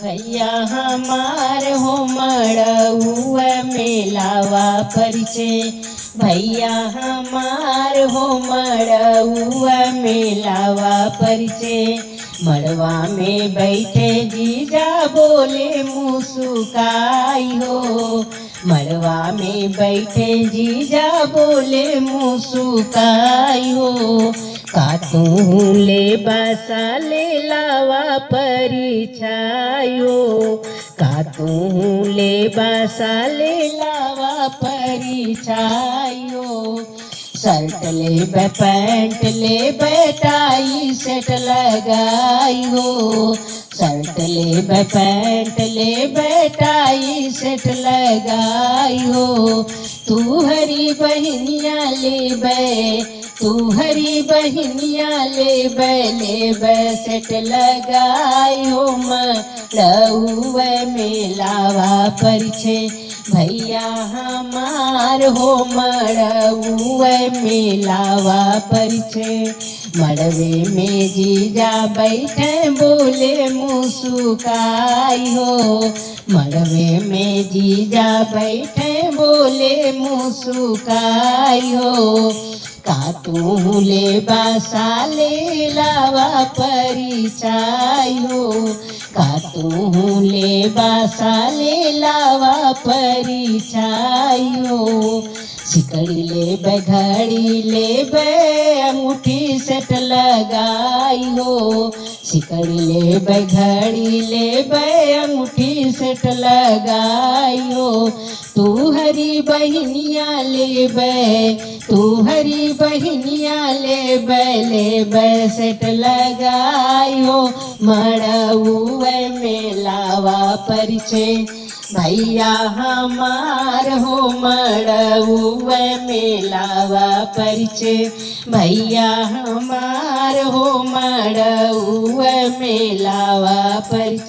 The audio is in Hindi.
भैया हमार हो मड़उआ मेलावा परिचे। भैया हमार हो मड़उआ मेलावा परिचे। मड़वा में बैठे जीजा बोले मुस्काई हो। मड़वा में बैठे जीजा बोले मुस्काई हो। कातू ले बसा ले लावा परिछायो। कातू ले बसा ले लावा परिछायो। शर्ट ले पैंट ले टाई सेट लगाई हो। शर्ट ले पैंट ले टाई सेट लगाई हो। तू हरी बहनिया ले तू हरी बहनिया ले सेट लगाई हो। मड़उआ मेलावा परिछे। भैया हमार हो मड़उआ मेलावा परिछे। मड़वे में जीजा बैठे बोले मुस्काई हो। मड़वे में जीजा बैठे बोले मुस्काई हो। कातू ले बसा ले लावा परिछाई हो। कातू ले बसा ले लावा परिछाई हो। सिकड़ी ले घड़ी ले अंगूठी सेट लगाई हो। सिकड़ी ले घड़ी ले अंगूठी सेट लगाई हो। तू हरी बहनिया तू हरी बहनिया ले सेट लगाई हो। मड़उआ मेलावा परिछे। भैया हमार हो मड़उआ मेलावा परिछे। भैया हमार हो मड़उआ मेलावा परिछे।